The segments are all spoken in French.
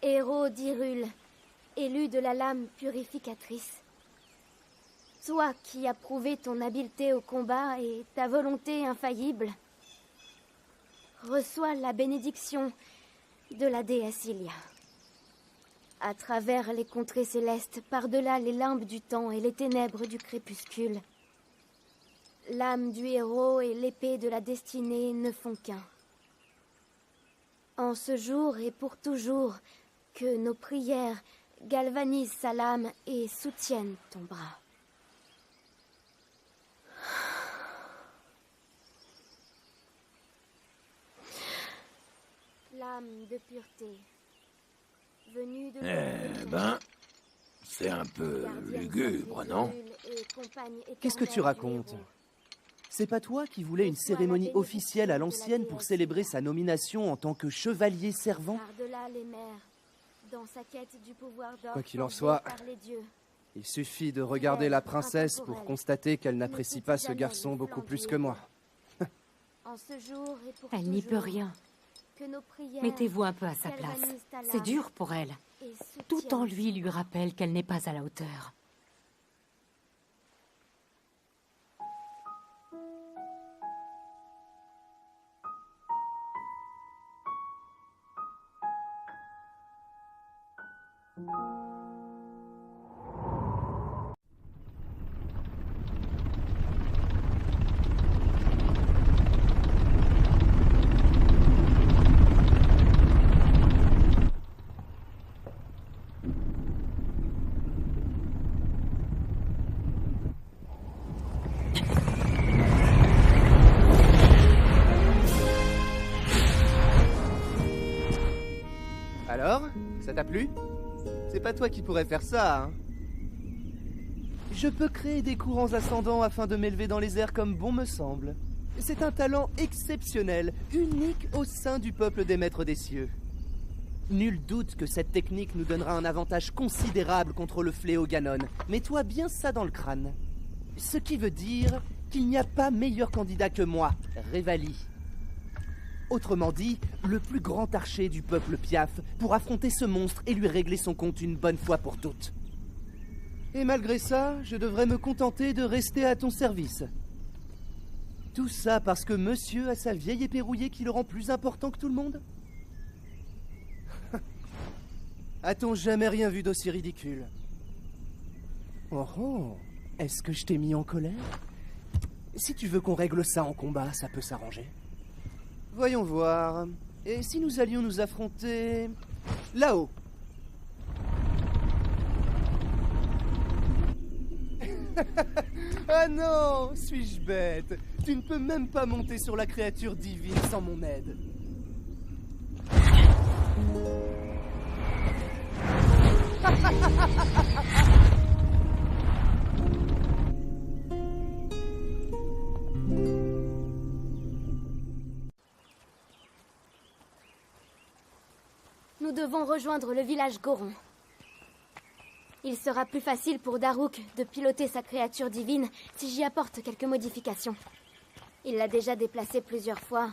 Héros d'Hyrule, élu de la lame purificatrice. Toi qui as prouvé ton habileté au combat et ta volonté infaillible, reçois la bénédiction de la déesse Hylia. À travers les contrées célestes, par-delà les limbes du temps et les ténèbres du crépuscule, l'âme du héros et l'épée de la destinée ne font qu'un. En ce jour et pour toujours, que nos prières galvanisent sa lame et soutiennent ton bras. L'âme de pureté, venue de... c'est un peu lugubre, non? Qu'est-ce que tu racontes? C'est pas toi qui voulais une cérémonie officielle à l'ancienne pour célébrer sa nomination en tant que chevalier servant? Par-delà les mers, dans sa quête du pouvoir d'or. Quoi qu'il en soit, par les dieux. il suffit de regarder la princesse pour constater qu'elle n'apprécie pas ce garçon beaucoup plus que moi. En ce jour et pour Elle n'y peut rien. que nos prières Mettez-vous un peu à sa place. galvanisent ta C'est lame dur pour elle. et Tout en soutiennent lui rappelle qu'elle n'est pas à la hauteur. Alors, ça t'a plu? C'est pas toi qui pourrais faire ça, hein? Je peux créer des courants ascendants afin de m'élever dans les airs comme bon me semble. C'est un talent exceptionnel, unique au sein du peuple des maîtres des cieux. Nul doute que cette technique nous donnera un avantage considérable contre le fléau Ganon. Mets-toi bien ça dans le crâne. Ce qui veut dire qu'il n'y a pas meilleur candidat que moi, Revali. Autrement dit, le plus grand archer du peuple Piaf pour affronter ce monstre et lui régler son compte une bonne fois pour toutes. Et malgré ça, je devrais me contenter de rester à ton service. Tout ça parce que monsieur a sa vieille épée rouillée qui le rend plus important que tout le monde? A-t-on jamais rien vu d'aussi ridicule? Oh oh, est-ce que je t'ai mis en colère? Si tu veux qu'on règle ça en combat, ça peut s'arranger. Voyons voir. Et si nous allions nous affronter... là-haut? Ah non, suis-je bête? Tu ne peux même pas monter sur la créature divine sans mon aide. Nous devons rejoindre le village Goron. Il sera plus facile pour Daruk de piloter sa créature divine si j'y apporte quelques modifications. Il l'a déjà déplacée plusieurs fois,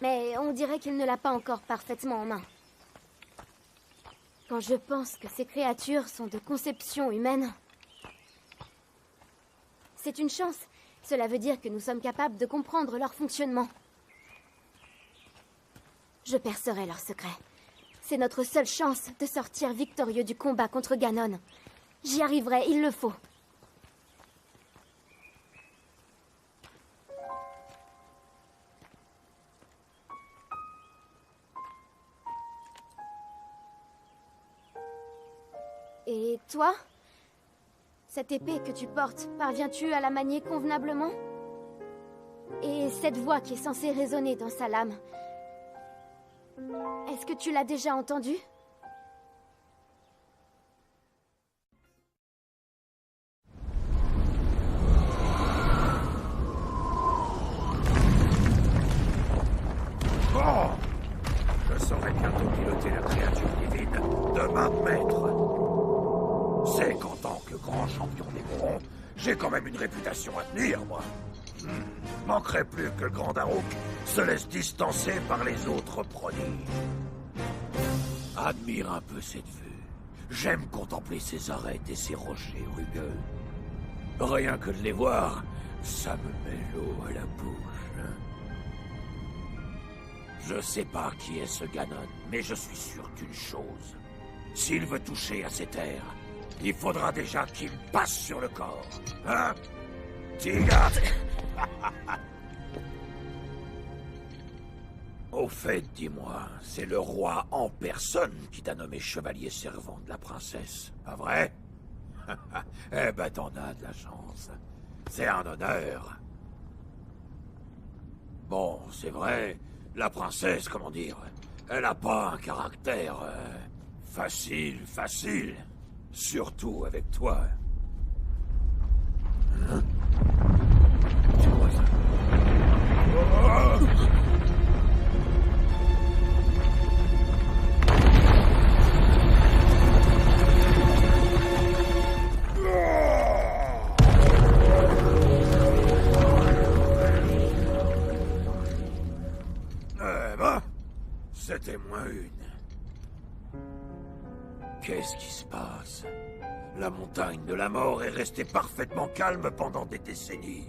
mais on dirait qu'il ne l'a pas encore parfaitement en main. Quand je pense que ces créatures sont de conception humaine, c'est une chance. Cela veut dire que nous sommes capables de comprendre leur fonctionnement. Je percerai leurs secrets. C'est notre seule chance de sortir victorieux du combat contre Ganon. J'y arriverai, il le faut. Et toi? Cette épée que tu portes, parviens-tu à la manier convenablement? Et cette voix qui est censée résonner dans sa lame, est-ce que tu l'as déjà entendue? Bon, je saurai bientôt piloter la créature divine de ma maître. C'est qu'en tant que grand champion des Gorons, j'ai quand même une réputation à tenir, moi. Manquerait plus que le grand Daruk se laisse distancer par les autres prodiges. Admire un peu cette vue. J'aime contempler ces arêtes et ces rochers rugueux. Rien que de les voir, ça me met l'eau à la bouche. Je sais pas qui est ce Ganon, mais je suis sûr d'une chose. S'il veut toucher à ces terres, il faudra déjà qu'il me passe sur le corps. Hein? Tiga! Au fait, dis-moi, c'est le roi en personne qui t'a nommé chevalier servant de la princesse, pas vrai? Eh ben, t'en as de la chance. C'est un honneur. Bon, c'est vrai, la princesse, comment dire, elle a pas un caractère facile. Surtout avec toi. Hein? C'est quoi ça? Oh! C'était moins une. Qu'est-ce qui se passe? La montagne de la mort est restée parfaitement calme pendant des décennies.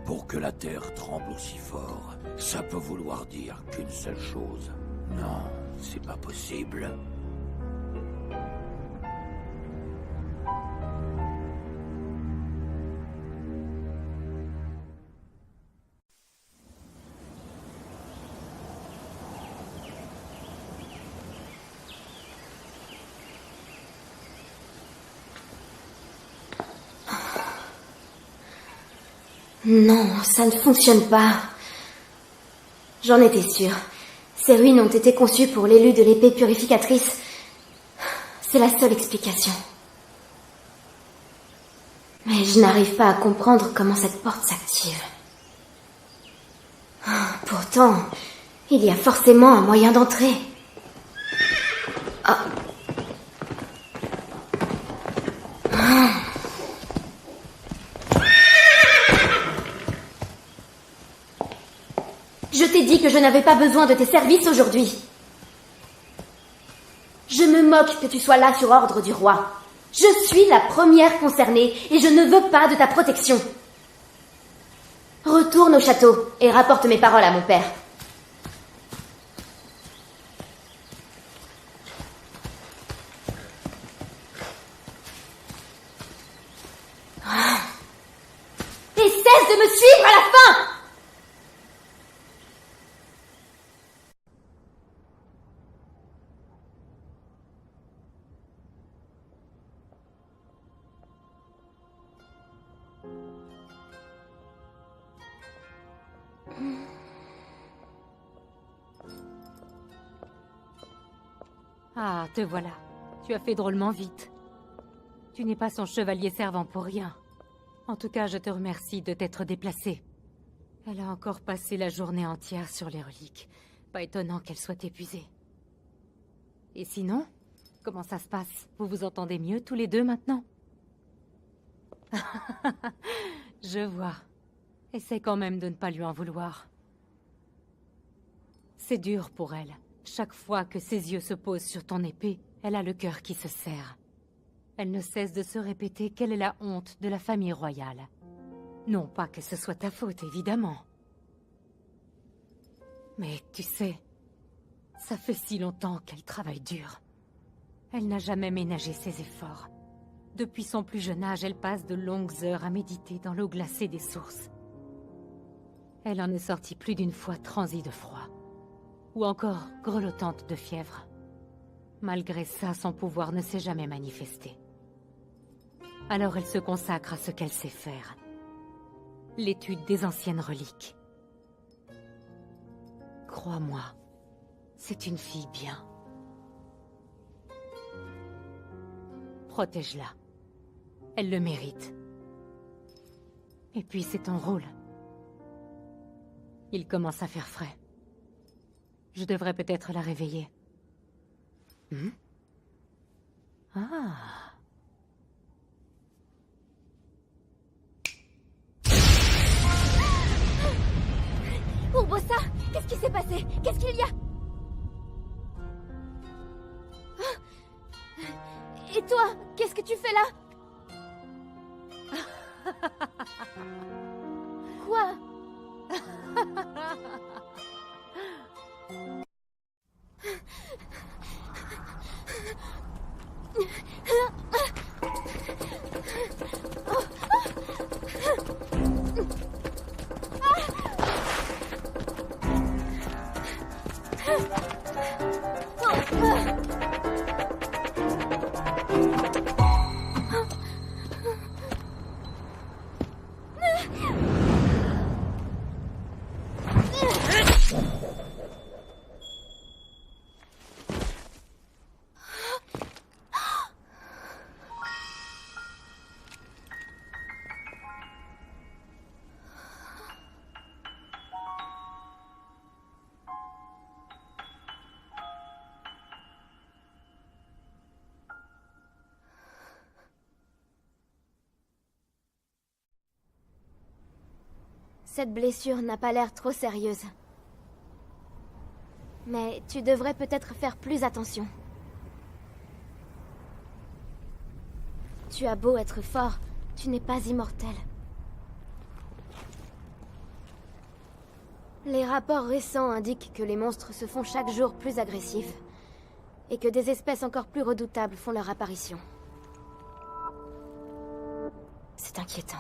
Pour que la terre tremble aussi fort, ça peut vouloir dire qu'une seule chose. Non, c'est pas possible. Non, ça ne fonctionne pas. J'en étais sûre. Ces ruines ont été conçues pour l'élu de l'épée purificatrice. C'est la seule explication. Mais je n'arrive pas à comprendre comment cette porte s'active. Pourtant, il y a forcément un moyen d'entrer. Ah. Je t'ai dit que je n'avais pas besoin de tes services aujourd'hui. Je me moque que tu sois là sur ordre du roi. Je suis la première concernée et je ne veux pas de ta protection. Retourne au château et rapporte mes paroles à mon père. Et cesse de me suivre à la fin! Ah, te voilà. Tu as fait drôlement vite. Tu n'es pas son chevalier servant pour rien. En tout cas, je te remercie de t'être déplacé. Elle a encore passé la journée entière sur les reliques. Pas étonnant qu'elle soit épuisée. Et sinon, comment ça se passe? Vous vous entendez mieux tous les deux maintenant? Je vois. Essaie quand même de ne pas lui en vouloir. C'est dur pour elle. Chaque fois que ses yeux se posent sur ton épée, elle a le cœur qui se serre. Elle ne cesse de se répéter qu'elle est la honte de la famille royale. Non pas que ce soit ta faute, évidemment. Mais tu sais, ça fait si longtemps qu'elle travaille dur. Elle n'a jamais ménagé ses efforts. Depuis son plus jeune âge, elle passe de longues heures à méditer dans l'eau glacée des sources. Elle en est sortie plus d'une fois transie de froid. Ou encore grelottante de fièvre. Malgré ça, son pouvoir ne s'est jamais manifesté. Alors elle se consacre à ce qu'elle sait faire. L'étude des anciennes reliques. Crois-moi, c'est une fille bien. Protège-la. Elle le mérite. Et puis c'est ton rôle. Il commence à faire frais. Je devrais peut-être la réveiller. Ah. Urbosa, qu'est-ce qui s'est passé? Qu'est-ce qu'il y a? toi, qu'est-ce que tu fais là? Quoi? Cette blessure n'a pas l'air trop sérieuse. Mais tu devrais peut-être faire plus attention. Tu as beau être fort, tu n'es pas immortel. Les rapports récents indiquent que les monstres se font chaque jour plus agressifs, et que des espèces encore plus redoutables font leur apparition. C'est inquiétant.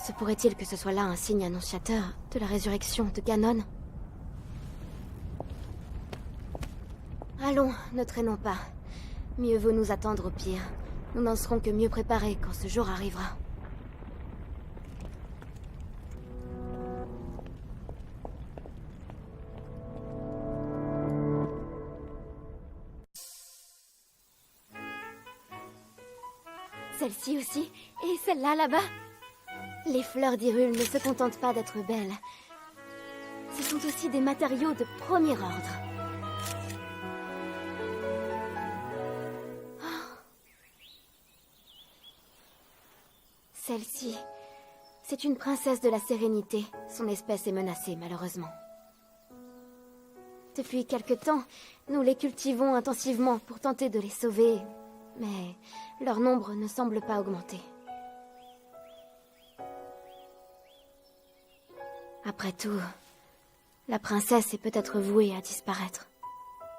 Se pourrait-il que ce soit là un signe annonciateur de la résurrection de Ganon? Allons, ne traînons pas. Mieux vaut nous attendre au pire. Nous n'en serons que mieux préparés quand ce jour arrivera. Celle-ci aussi, et celle-là là-bas. Les fleurs d'Hyrule ne se contentent pas d'être belles. Ce sont aussi des matériaux de premier ordre. Oh. Celle-ci, c'est une princesse de la sérénité. Son espèce est menacée, malheureusement. Depuis quelque temps, nous les cultivons intensivement pour tenter de les sauver, mais leur nombre ne semble pas augmenter. Après tout, la princesse est peut-être vouée à disparaître.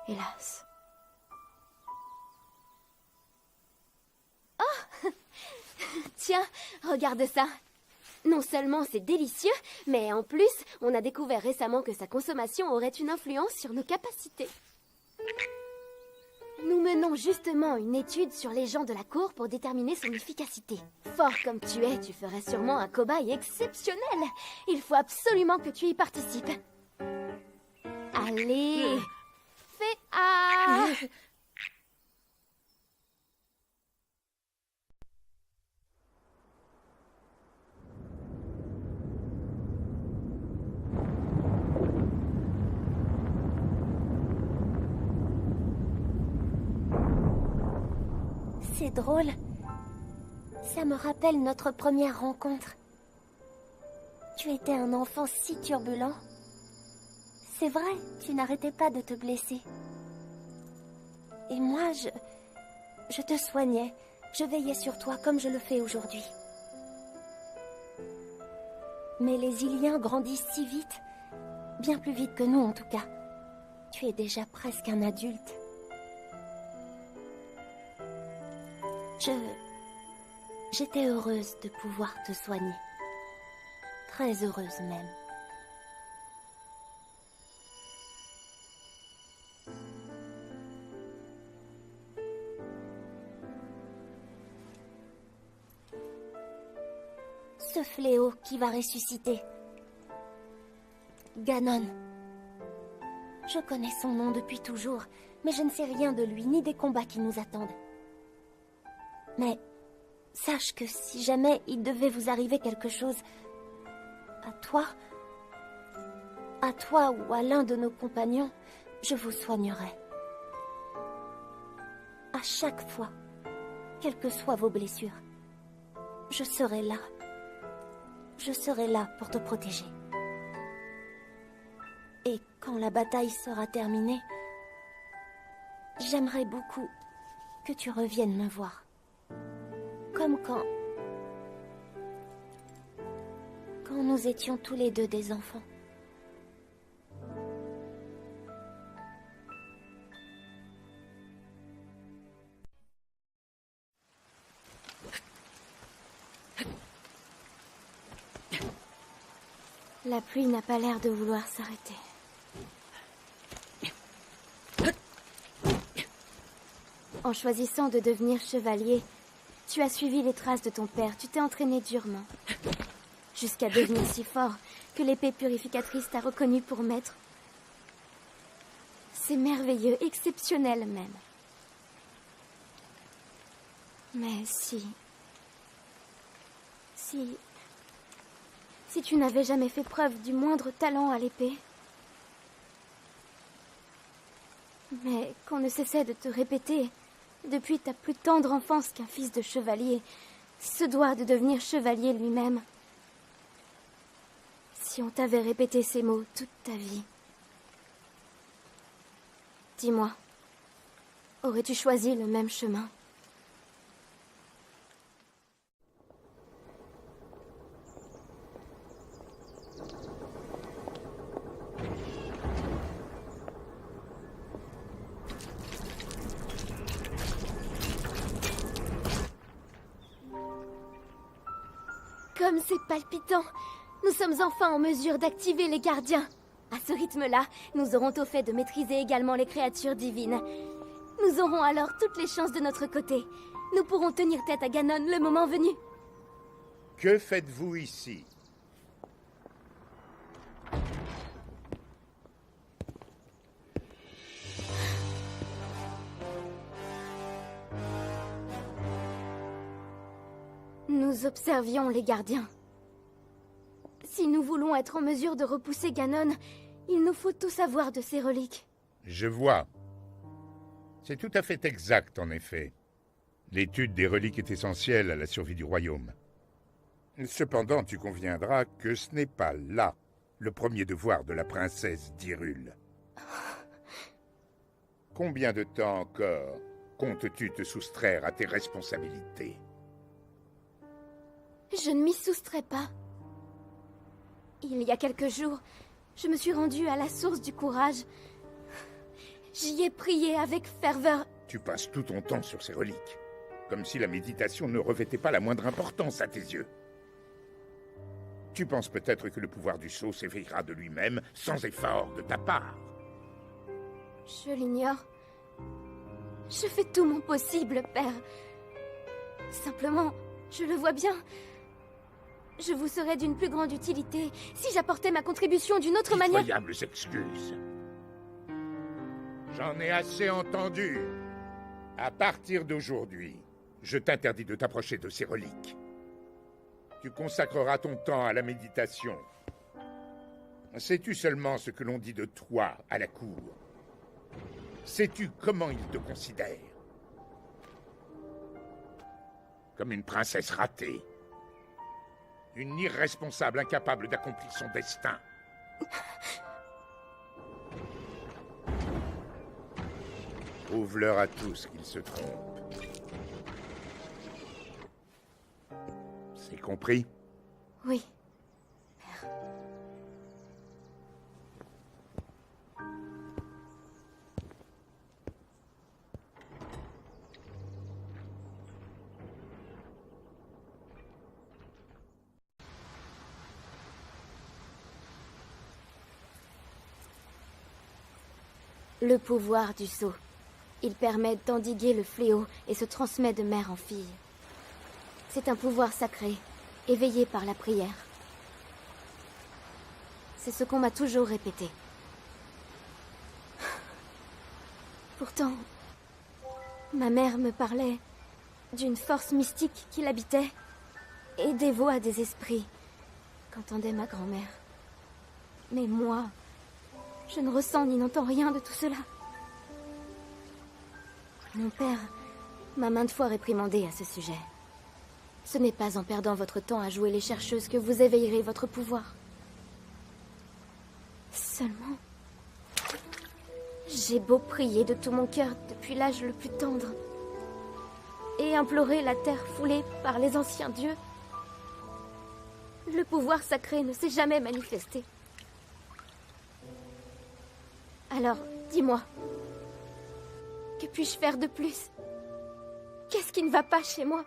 Hélas. Oh! Tiens, regarde ça. Non seulement c'est délicieux, mais en plus, on a découvert récemment que sa consommation aurait une influence sur nos capacités. Nous menons justement une étude sur les gens de la cour pour déterminer son efficacité. Fort comme tu es, tu ferais sûrement un cobaye exceptionnel. Il faut absolument que tu y participes. Allez, fais A. C'est drôle. Ça me rappelle notre première rencontre. Tu étais un enfant si turbulent. C'est vrai, tu n'arrêtais pas de te blesser. Et moi, je te soignais. Je veillais sur toi comme je le fais aujourd'hui. Mais les Iliens grandissent si vite. Bien plus vite que nous, en tout cas. Tu es déjà presque un adulte. J'étais heureuse de pouvoir te soigner. Très heureuse même. Ce fléau qui va ressusciter. Ganon. Je connais son nom depuis toujours, mais je ne sais rien de lui ni des combats qui nous attendent. Mais sache que si jamais il devait vous arriver quelque chose, à toi ou à l'un de nos compagnons, je vous soignerai. À chaque fois, quelles que soient vos blessures, je serai là. Je serai là pour te protéger. Et quand la bataille sera terminée, j'aimerais beaucoup que tu reviennes me voir. Comme quand nous étions tous les deux des enfants. La pluie n'a pas l'air de vouloir s'arrêter. En choisissant de devenir chevalier, tu as suivi les traces de ton père, tu t'es entraîné durement. Jusqu'à devenir si fort que l'épée purificatrice t'a reconnu pour maître. C'est merveilleux, exceptionnel même. Mais si tu n'avais jamais fait preuve du moindre talent à l'épée, mais qu'on ne cessait de te répéter, depuis ta plus tendre enfance qu'un fils de chevalier se doit de devenir chevalier lui-même. Si on t'avait répété ces mots toute ta vie, dis-moi, aurais-tu choisi le même chemin ? Comme c'est palpitant! Nous sommes enfin en mesure d'activer les gardiens. À ce rythme-là, nous aurons au fait de maîtriser également les créatures divines. Nous aurons alors toutes les chances de notre côté. Nous pourrons tenir tête à Ganon le moment venu. Que faites-vous ici? Nous observions les gardiens. Si nous voulons être en mesure de repousser Ganon, il nous faut tout savoir de ces reliques. Je vois. C'est tout à fait exact, en effet. L'étude des reliques est essentielle à la survie du royaume. Cependant, tu conviendras que ce n'est pas là le premier devoir de la princesse d'Hyrule. Combien de temps encore comptes-tu te soustraire à tes responsabilités? Je ne m'y soustrais pas. Il y a quelques jours, je me suis rendue à la source du courage. J'y ai prié avec ferveur. Tu passes tout ton temps sur ces reliques, comme si la méditation ne revêtait pas la moindre importance à tes yeux. Tu penses peut-être que le pouvoir du sceau s'éveillera de lui-même sans effort de ta part. Je l'ignore. Je fais tout mon possible, père. Simplement, je le vois bien. Je vous serais d'une plus grande utilité si j'apportais ma contribution d'une autre manière. Pitoyables excuses. J'en ai assez entendu. À partir d'aujourd'hui, je t'interdis de t'approcher de ces reliques. Tu consacreras ton temps à la méditation. Sais-tu seulement ce que l'on dit de toi à la cour? Sais-tu comment ils te considèrent? Comme une princesse ratée. Une irresponsable incapable d'accomplir son destin. Prouve-leur à tous qu'ils se trompent. C'est compris? Oui. Le pouvoir du sceau. Il permet d'endiguer le fléau et se transmet de mère en fille. C'est un pouvoir sacré, éveillé par la prière. C'est ce qu'on m'a toujours répété. Pourtant, ma mère me parlait d'une force mystique qui l'habitait et des voix des esprits qu'entendait ma grand-mère. Mais moi, je ne ressens ni n'entends rien de tout cela. Mon père m'a maintes fois réprimandé à ce sujet. Ce n'est pas en perdant votre temps à jouer les chercheuses que vous éveillerez votre pouvoir. Seulement, j'ai beau prier de tout mon cœur depuis l'âge le plus tendre. et implorer la terre foulée par les anciens dieux. Le pouvoir sacré ne s'est jamais manifesté. Alors, dis-moi, que puis-je faire de plus? Qu'est-ce qui ne va pas chez moi?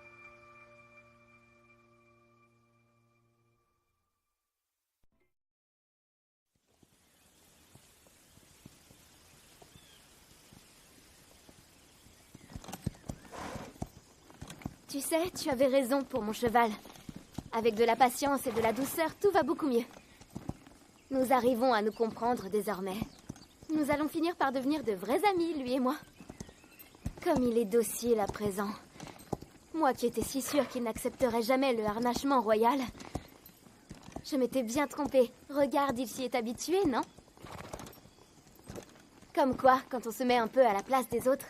Tu sais, tu avais raison pour mon cheval. Avec de la patience et de la douceur, tout va beaucoup mieux. Nous arrivons à nous comprendre désormais. Nous allons finir par devenir de vrais amis, lui et moi. Comme il est docile à présent. Moi qui étais si sûre qu'il n'accepterait jamais le harnachement royal. Je m'étais bien trompée. Regarde, il s'y est habitué, non? Comme quoi, quand on se met un peu à la place des autres,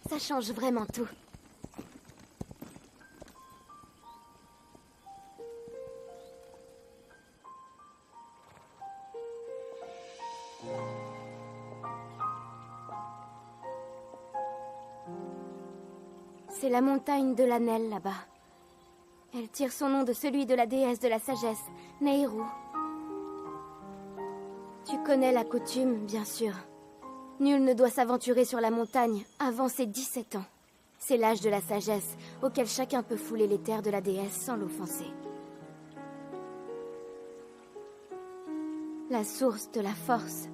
ça change vraiment tout. C'est la montagne de l'Anel, là-bas. Elle tire son nom de celui de la déesse de la sagesse, Nehru. Tu connais la coutume, bien sûr. Nul ne doit s'aventurer sur la montagne avant ses 17 ans. C'est l'âge de la sagesse, auquel chacun peut fouler les terres de la déesse sans l'offenser. La source de la force,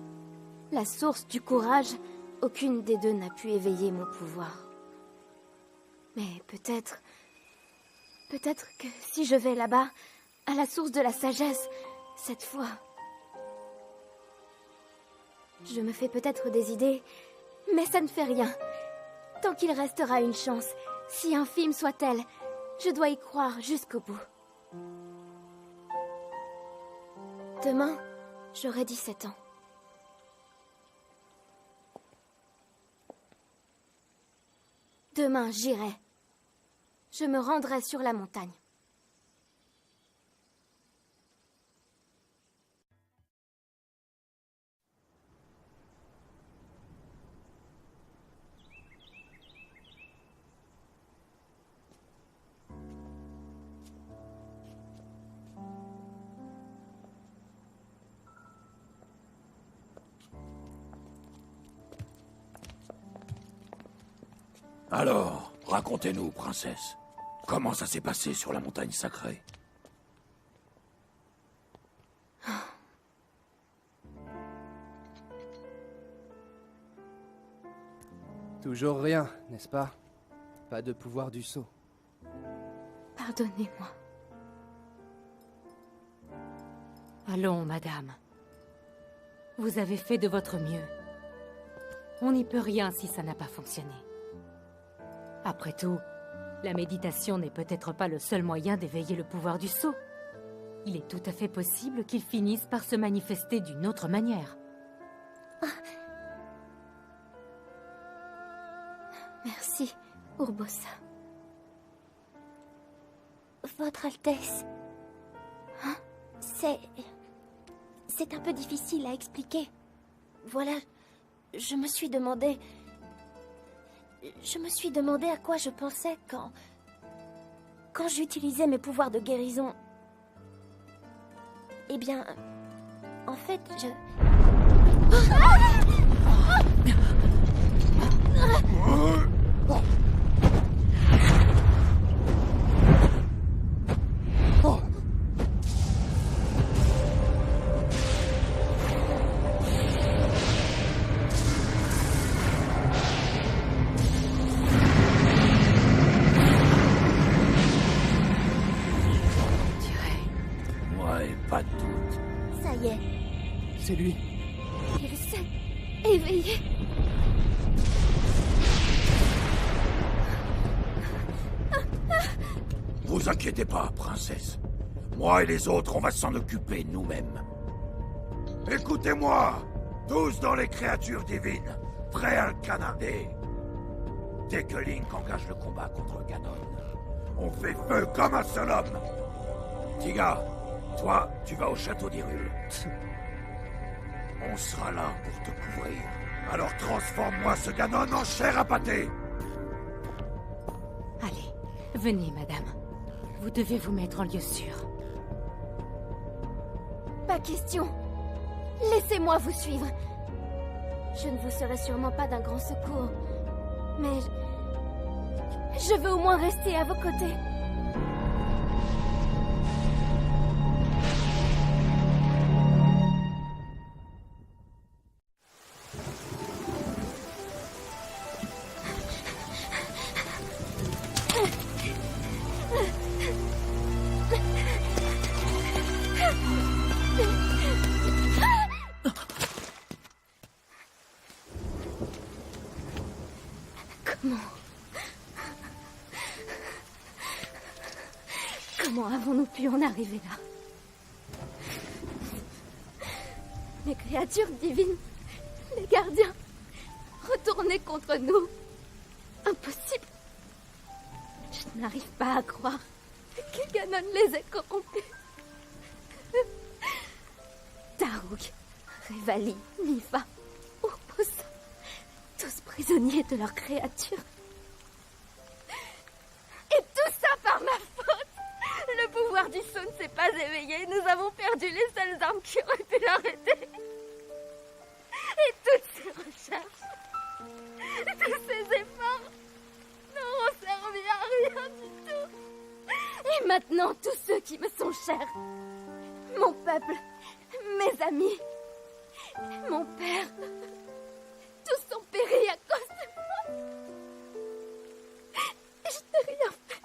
la source du courage, aucune des deux n'a pu éveiller mon pouvoir. Mais peut-être que si je vais là-bas, à la source de la sagesse, cette fois... Je me fais peut-être des idées, mais ça ne fait rien. Tant qu'il restera une chance, si infime soit-elle, je dois y croire jusqu'au bout. Demain, j'aurai 17 ans. Demain, j'irai. Je me rendrai sur la montagne. Alors, racontez-nous, princesse. Comment ça s'est passé sur la montagne sacrée? Toujours rien, n'est-ce pas? Pas de pouvoir du sceau. Pardonnez-moi. Allons, madame. Vous avez fait de votre mieux. On n'y peut rien si ça n'a pas fonctionné. Après tout, la méditation n'est peut-être pas le seul moyen d'éveiller le pouvoir du sceau. Il est tout à fait possible qu'il finisse par se manifester d'une autre manière. Merci, Urbosa. Votre Altesse. Hein? C'est un peu difficile à expliquer. Voilà, je me suis demandé à quoi je pensais quand j'utilisais mes pouvoirs de guérison. Eh bien, en fait, je... Pas de doute. Ça y est, C'est lui. Il s'est éveillé. Vous inquiétez pas, princesse. Moi et les autres, on va s'en occuper nous-mêmes. Écoutez-moi, tous dans les créatures divines, prêts à le canarder. Dès que Link engage le combat contre Ganon, on fait feu comme un seul homme. Tiga, toi, tu vas au château d'Hyrule. On sera là pour te couvrir. Alors transforme-moi ce Ganon en chair à pâté. Allez. Venez, madame. Vous devez vous mettre en lieu sûr. Pas question. Laissez-moi vous suivre. Je ne vous serai sûrement pas d'un grand secours, mais je veux au moins rester à vos côtés. Comment avons-nous pu en arriver là? Les créatures divines, les gardiens, retournés contre nous. Impossible. Je n'arrive pas à croire que Ganon les ait corrompus. Daruk, Revali, Nifa, Urbosa, tous prisonniers de leurs créatures. Et tout ça par ma faute. Le pouvoir du saut ne s'est pas éveillé. Nous avons perdu les seules armes qui auraient pu l'arrêter. Et toutes ces recherches, tous ces efforts n'auront servi à rien du tout. Et maintenant, tous ceux qui me sont chers, mon peuple, mes amis, mon père, tous ont péri à cause de moi. Je n'ai rien fait.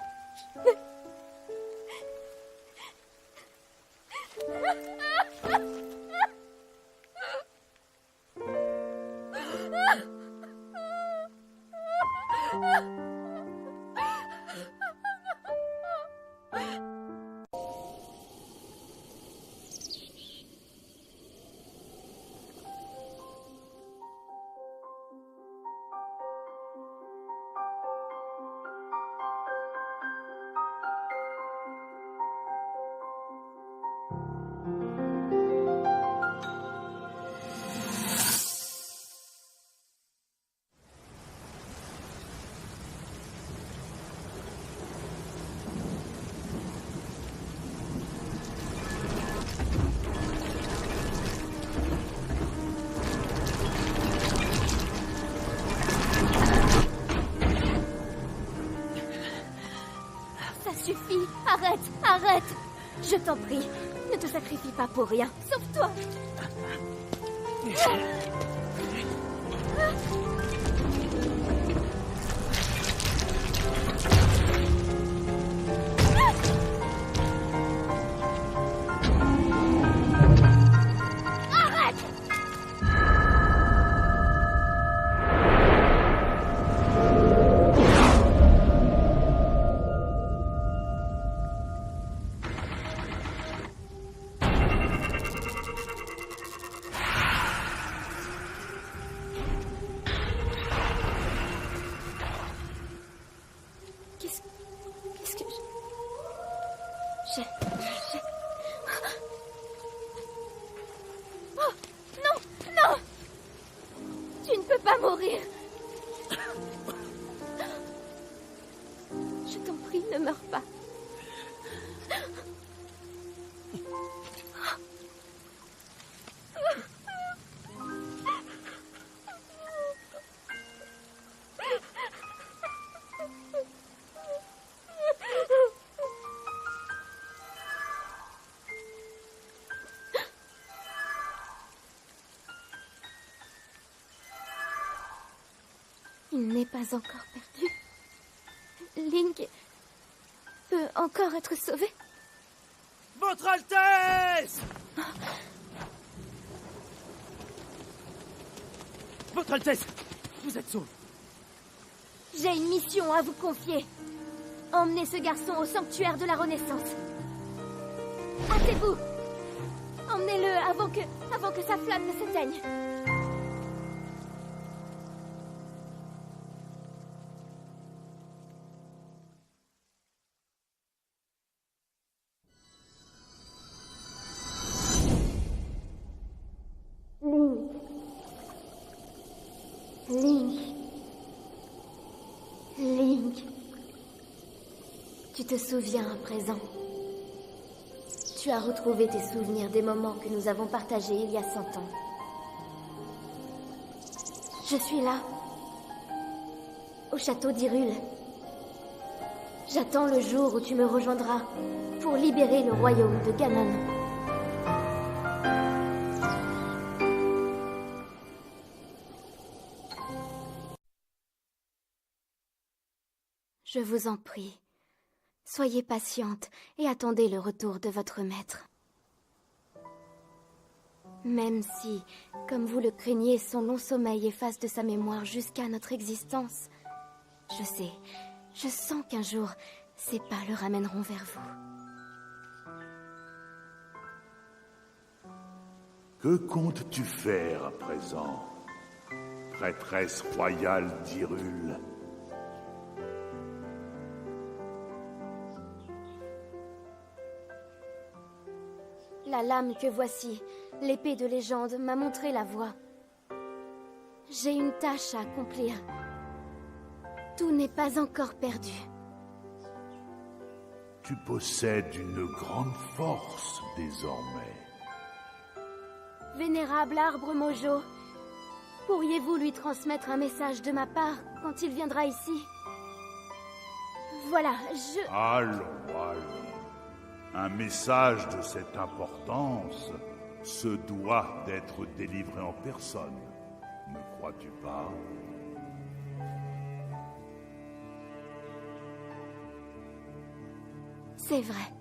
Suffit, arrête. Je t'en prie, ne te sacrifie pas pour rien. Sauve-toi. Oh, non! Tu ne peux pas mourir. Je t'en prie, ne meurs pas. Il n'est pas encore perdu. Link peut encore être sauvé. Votre Altesse! Votre Altesse, vous êtes sauve. J'ai une mission à vous confier. Emmenez ce garçon au sanctuaire de la Renaissance. Hâtez-vous. Emmenez-le avant que sa flamme ne s'éteigne. Tu te souviens à présent. Tu as retrouvé tes souvenirs des moments que nous avons partagés il y a 100 ans. Je suis là, au château d'Hyrule. J'attends le jour où tu me rejoindras pour libérer le royaume de Ganon. Je vous en prie, soyez patiente et attendez le retour de votre maître. Même si, comme vous le craignez, son long sommeil efface de sa mémoire jusqu'à notre existence, je sais, je sens qu'un jour, ses pas le ramèneront vers vous. Que comptes-tu faire à présent, prêtresse royale d'Hyrule? La lame que voici, l'épée de légende, m'a montré la voie. J'ai une tâche à accomplir. Tout n'est pas encore perdu. Tu possèdes une grande force désormais. Vénérable arbre Mojo, pourriez-vous lui transmettre un message de ma part quand il viendra ici? Voilà, Allons. Un message de cette importance se doit d'être délivré en personne, ne crois-tu pas? C'est vrai.